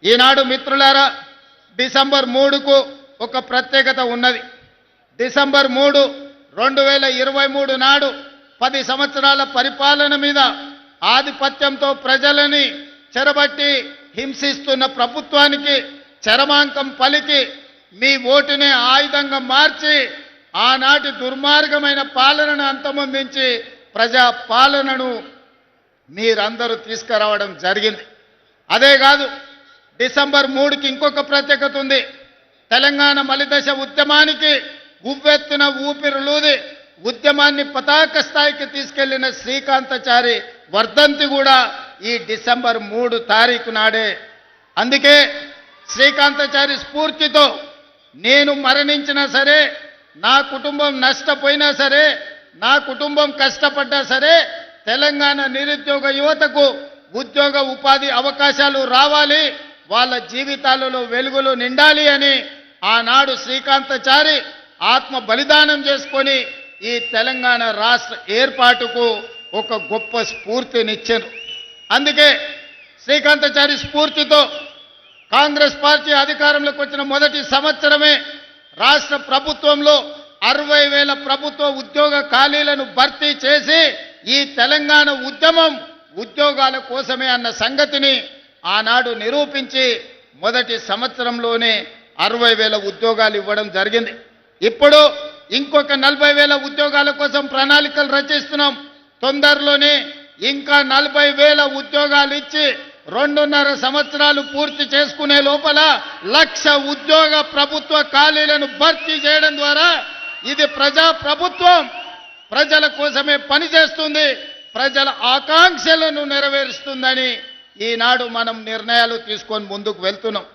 ఈనాడు మిత్రులారా డిసెంబర్ 3కు ఒక ప్రత్యేకత ఉన్నది. డిసెంబర్ 3 2023 నాడు 10 సంవత్సరాల పరిపాలన మీద ఆధిపత్యంతో ప్రజలని చెరబట్టి హింసిస్తున్న ప్రభుత్వానికి చరమాంకం పలికి మీ ఓటునే ఆయుధంగా మార్చి ఆనాటి దుర్మార్గమైన పాలనను అంతమొందించి ప్రజా పాలనను మీరందరూ తీసుకురావడం జరిగింది. అదే కాదు, డిసెంబర్ 3కి ఇంకొక ప్రత్యేకత ఉంది. తెలంగాణ మలిదశ ఉద్యమానికి ఉవ్వెత్తున ఊపిరులూది ఉద్యమాన్ని పతాక స్థాయికి తీసుకెళ్లిన శ్రీకాంతాచారి వర్ధంతి కూడా ఈ డిసెంబర్ 3 తారీఖు నాడే. అందుకే శ్రీకాంతాచారి స్ఫూర్తితో నేను మరణించినా సరే, నా కుటుంబం నష్టపోయినా సరే, నా కుటుంబం కష్టపడ్డా సరే, తెలంగాణ నిరుద్యోగ యువతకు ఉద్యోగ ఉపాధి అవకాశాలు రావాలి, వాళ్ళ జీవితాలలో వెలుగులు నిండాలి అని ఆనాడు శ్రీకాంతాచారి ఆత్మ బలిదానం చేసుకొని ఈ తెలంగాణ రాష్ట్ర ఏర్పాటుకు ఒక గొప్ప స్ఫూర్తినిచ్చారు. అందుకే శ్రీకాంతాచారి స్ఫూర్తితో కాంగ్రెస్ పార్టీ అధికారంలోకి వచ్చిన మొదటి సంవత్సరమే రాష్ట్ర ప్రభుత్వంలో 60,000 ప్రభుత్వ ఉద్యోగ ఖాళీలను భర్తీ చేసి ఈ తెలంగాణ ఉద్యమం ఉద్యోగాల కోసమే అన్న సంగతిని ఆనాడు నిరూపించి మొదటి సంవత్సరంలోనే 60,000 ఉద్యోగాలు ఇవ్వడం జరిగింది. ఇప్పుడు ఇంకొక 40,000 ఉద్యోగాల కోసం ప్రణాళికలు రచిస్తున్నాం. తొందరలోనే ఇంకా 40,000 ఉద్యోగాలు ఇచ్చి 2.5 సంవత్సరాలు పూర్తి చేసుకునే లోపల 1,00,000 ఉద్యోగ ప్రభుత్వ ఖాళీలను భర్తీ చేయడం ద్వారా ఇది ప్రజా ప్రభుత్వం ప్రజల కోసమే పనిచేస్తుంది, ప్రజల ఆకాంక్షలను నెరవేరుస్తుందని ఈనాడు మనం నిర్ణయాలు తీసుకొని ముందుకు వెళ్తున్నాం.